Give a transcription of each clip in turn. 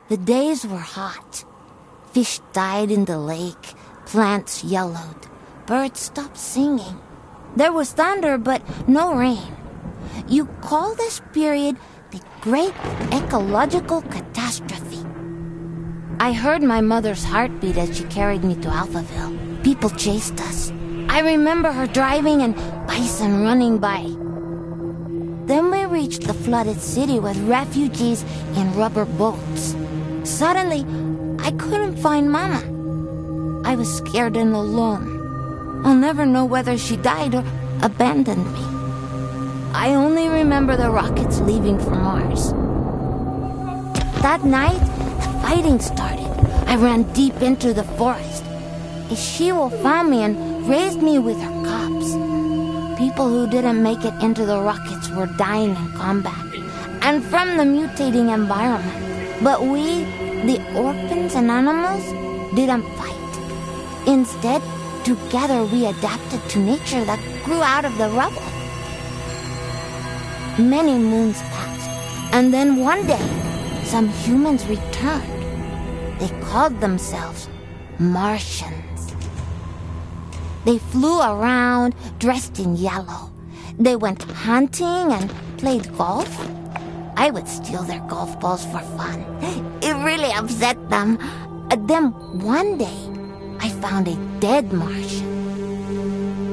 The days were hot. Fish died in the lake, plants yellowed, birds stopped singing. There was thunder, but no rain. You call this period the Great Ecological Catastrophe. I heard my mother's heartbeat as she carried me to Alphaville. People chased us. I remember her driving and bison running by. Then we reached the flooded city with refugees in rubber boats. Suddenly, I couldn't find Mama. I was scared and alone. I'll never know whether she died or abandoned me. I only remember the rockets leaving for Mars. That night, the fighting started. I ran deep into the forest. A she-wolf found me and raised me with her cubs. People who didn't make it into the rockets were dying in combat and from the mutating environment. But we, the orphans and animals, didn't fight. Instead, together we adapted to nature that grew out of the rubble. Many moons passed, and then one day, some humans returned. They called themselves Martians. They flew around dressed in yellow. They went hunting and played golf. I would steal their golf balls for fun. It really upset them. Then one day, I found a dead Martian.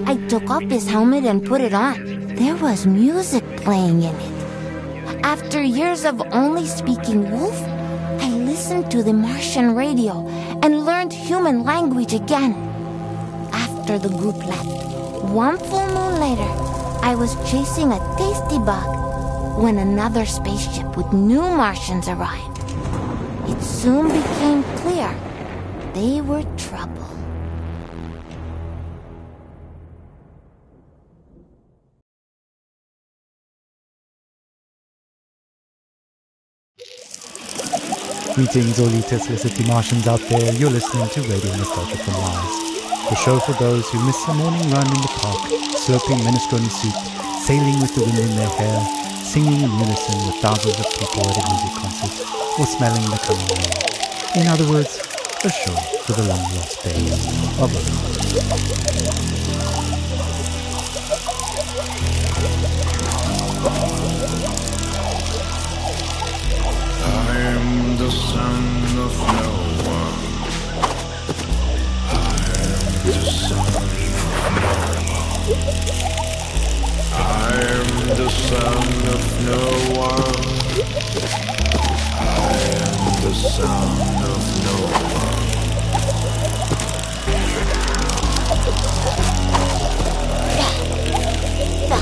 I took off his helmet and put it on. There was music playing in it. After years of only speaking wolf, I listened to the Martian radio and learned human language again. After the group left, one full moon later, I was chasing a tasty bug when another spaceship with new Martians arrived. It soon became clear they were trouble. Greetings, all you Tesla Martians out there. You're listening to Radio Nostalgia from Mars, the show for those who miss a morning run in the park, slurping minestrone soup, sailing with the wind in their hair, singing in unison with thousands of people at a music concert, or smelling the coming rain. In other words, a show for the long-lost days of Earth. I am the son of no one. I am the son of no one. I am the son of no one. I am the son of no one. The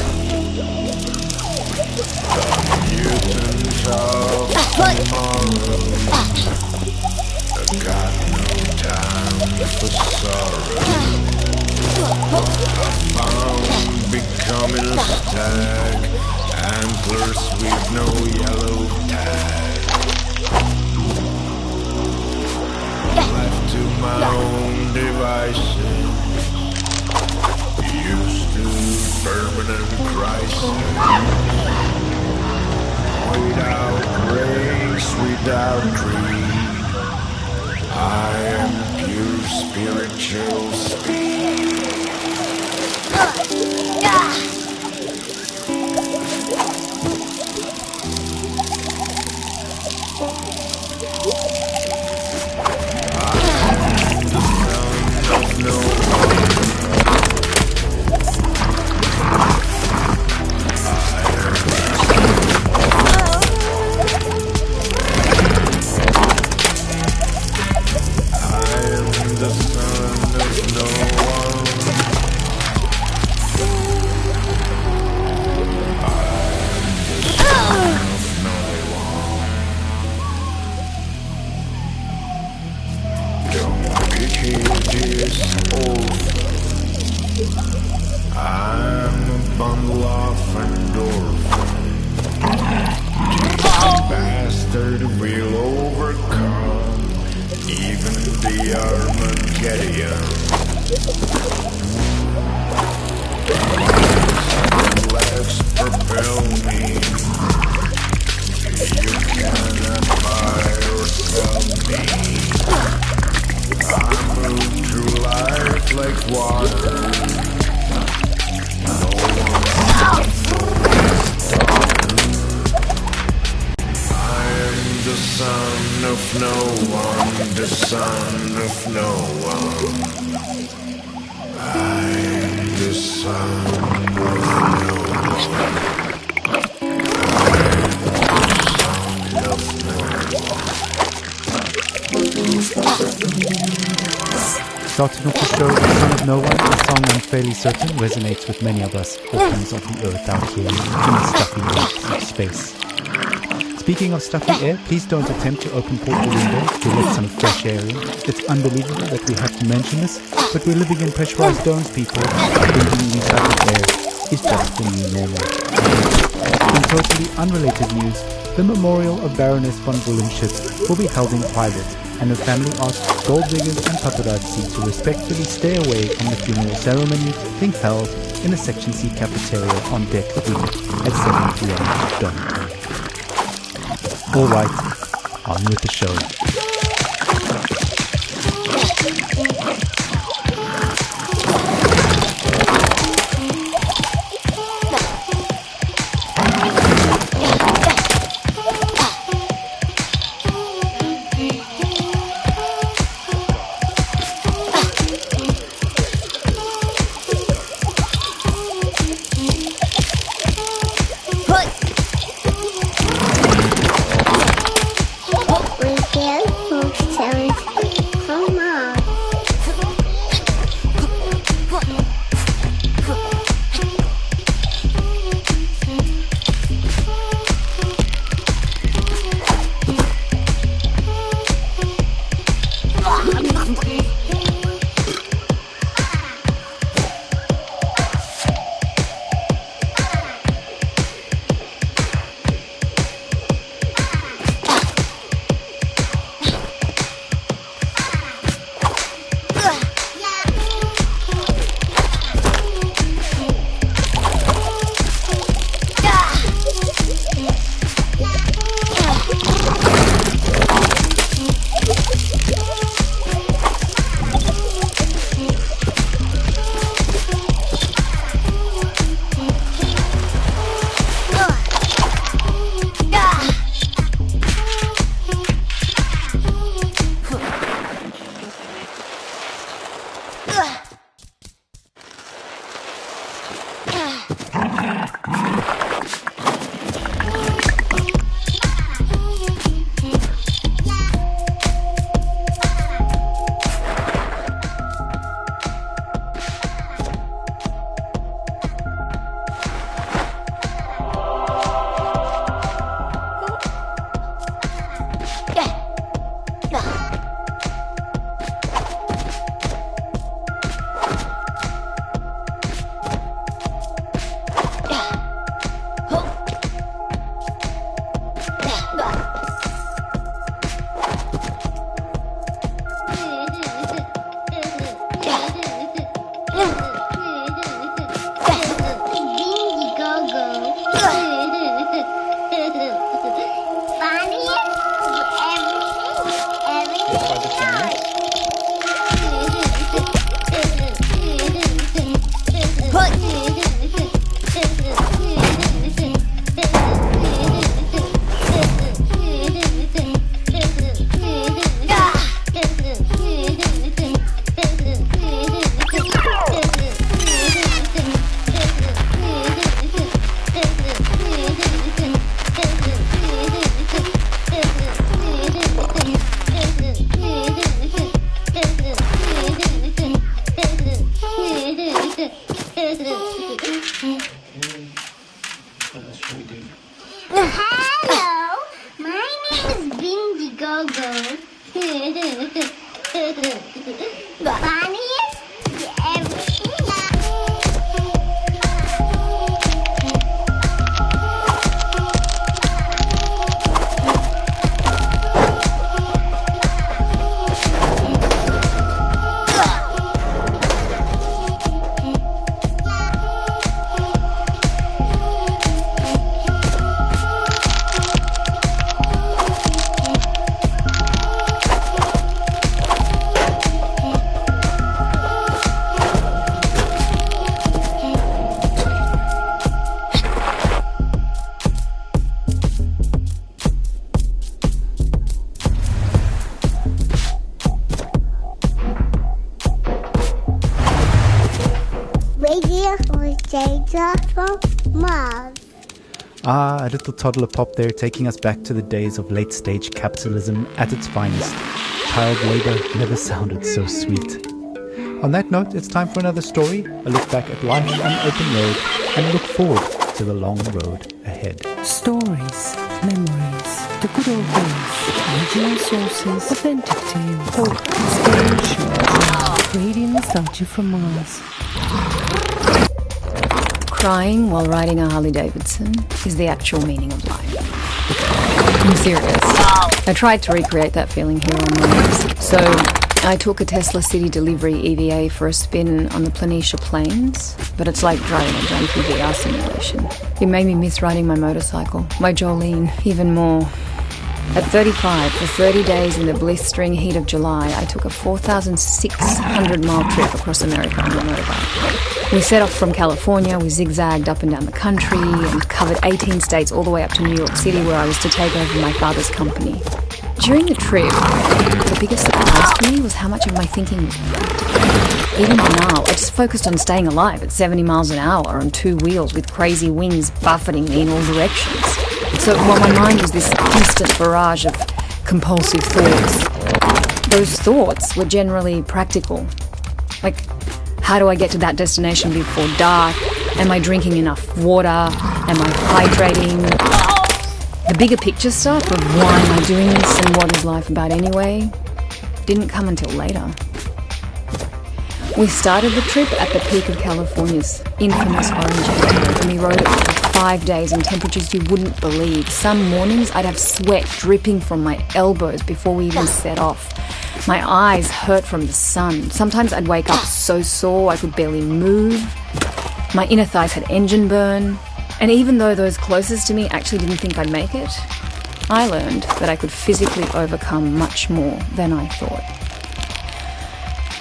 mutant of tomorrow. I got no time for sorrow. I'm becoming a stag, antlers with no yellow tag. Left to my own devices, used to permanent crisis. Without grace, without creed, I am pure spiritual speed. tell me. You cannot buy or sell me. I move through life like water. No one can stop me. I am the son of no one, the son of no one. I am the son of no one. Starting off the show, The Son of No One, a song I'm fairly certain resonates with many of us orphans of the earth out here in the stuffy depths of space. Speaking of stuffy air, please don't attempt to open portable windows to let some fresh air in. It's unbelievable that we have to mention this, but we're living in pressurized domes, people. Breathing recycled air is just the new normal. In totally unrelated news, the memorial of Baroness von Bullenschitz will be held in private, and her family asked gold diggers and paparazzi to respectfully stay away from the funeral ceremony being held in the Section C cafeteria on deck 3 at 7 p.m. Dome time. Alright, on with the show. Hello, my name is Bingy Gogo. Funniest everything. from Mars. Ah, a little toddler pop there, taking us back to the days of late-stage capitalism at its finest. Child labor never sounded so sweet. On that note, it's time for another story, a look back at life on open road, and look forward to the long road ahead. Stories, memories, the good old days, original sources, authentic tales, inspiration, radiant nostalgia from Mars. Crying while riding a Harley-Davidson is the actual meaning of life. I'm serious. I tried to recreate that feeling here on Mars. So I took a Tesla City Delivery EVA for a spin on the Planitia Plains, but it's like driving a junky VR simulation. It made me miss riding my motorcycle, my Jolene, even more. At 35, for 30 days in the blistering heat of July, I took a 4,600-mile trip across America on a motorbike. We set off from California, we zigzagged up and down the country, and covered 18 states all the way up to New York City, where I was to take over my father's company. During the trip, the biggest surprise to me was how much of my thinking was practical. Even now, I just focused on staying alive at 70 miles an hour on two wheels with crazy wings buffeting me in all directions. So while my mind was this constant barrage of compulsive thoughts, those thoughts were generally practical. Like, how do I get to that destination before dark? Am I drinking enough water? Am I hydrating? The bigger picture stuff of why am I doing this and what is life about anyway didn't come until later. We started the trip at the peak of California's infamous Orange County, and we rode it for 5 days in temperatures you wouldn't believe. Some mornings I'd have sweat dripping from my elbows before we even set off. My eyes hurt from the sun. Sometimes I'd wake up so sore I could barely move. My inner thighs had engine burn. And even though those closest to me actually didn't think I'd make it, I learned that I could physically overcome much more than I thought.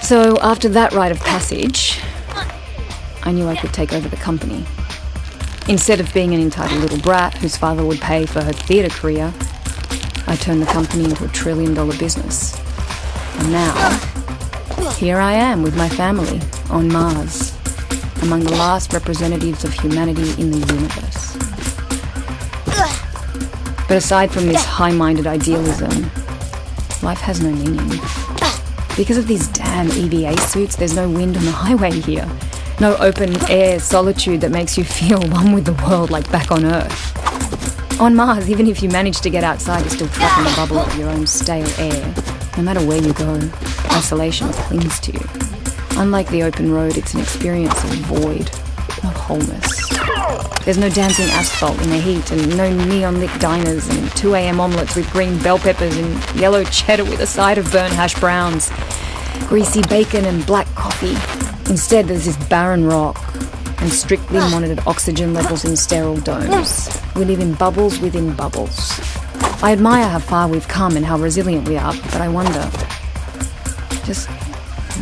So after that rite of passage, I knew I could take over the company. Instead of being an entitled little brat whose father would pay for her theatre career, I turned the company into a $1 trillion business. And now, here I am with my family on Mars, among the last representatives of humanity in the universe. But aside from this high-minded idealism, life has no meaning. Because of these damn EVA suits, there's no wind on the highway here. No open-air solitude that makes you feel one with the world like back on Earth. On Mars, even if you manage to get outside, you're still trapped in a bubble of your own stale air. No matter where you go, isolation clings to you. Unlike the open road, it's an experience of void, not wholeness. There's no dancing asphalt in the heat, and no neon-lit diners, and 2 a.m. omelettes with green bell peppers and yellow cheddar with a side of burnt hash browns, greasy bacon and black coffee. Instead, there's this barren rock and strictly monitored oxygen levels in sterile domes. We live in bubbles within bubbles. I admire how far we've come and how resilient we are, but I wonder,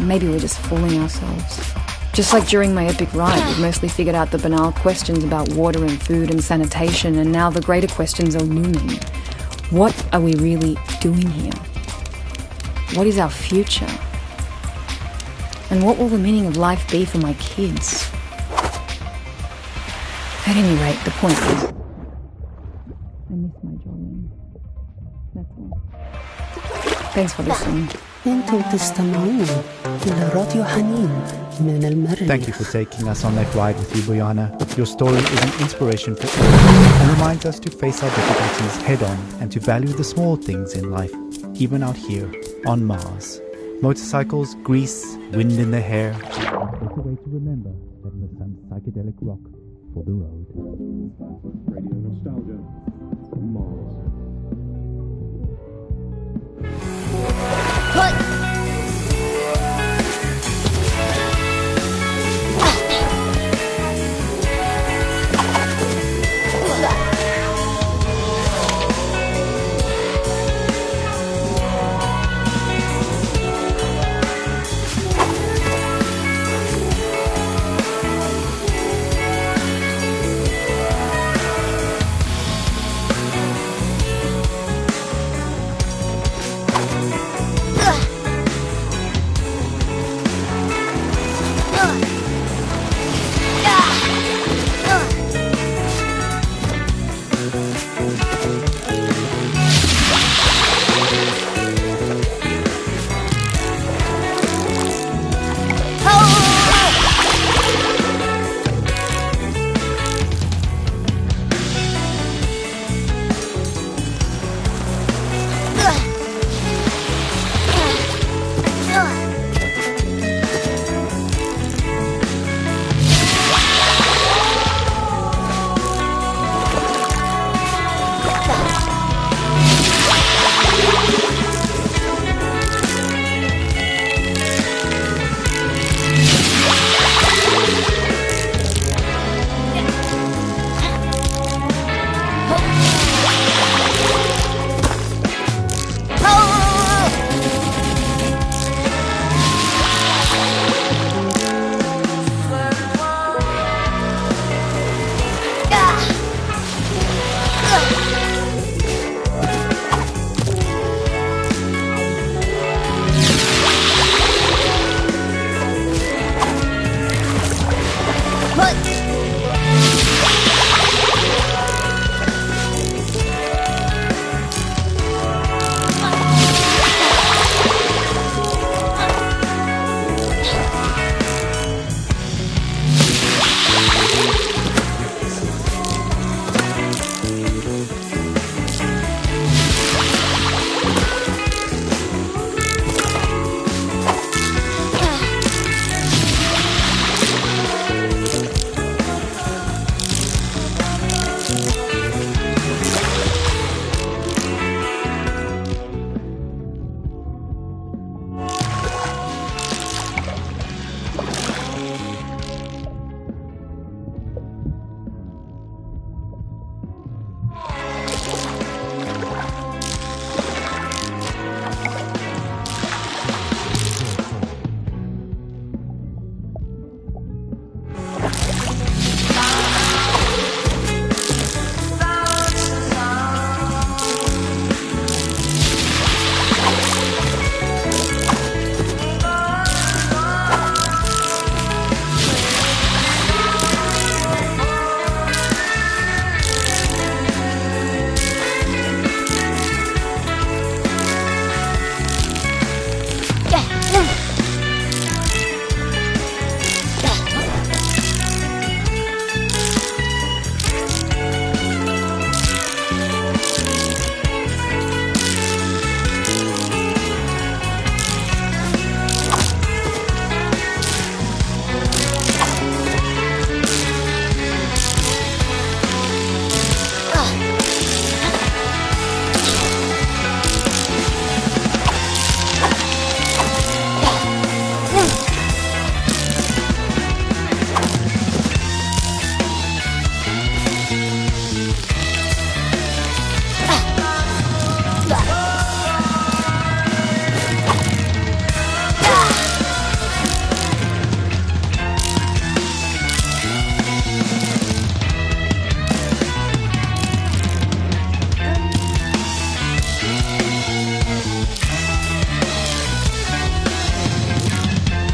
maybe we're just fooling ourselves. Just like during my epic ride, we've mostly figured out the banal questions about water and food and sanitation, and now the greater questions are looming. What are we really doing here? What is our future? And what will the meaning of life be for my kids? At any rate, the point is, I miss my Jolene. That's all. Thanks for listening. انتم تستمعون إلى راديو حنين من المريخ. Thank you for taking us on that ride with you, Boyana. Your story is an inspiration for all and reminds us to face our difficulties head on and to value the small things in life, even out here on Mars. Motorcycles, grease, wind in the hair. What a way to remember that there's some psychedelic rock for the road.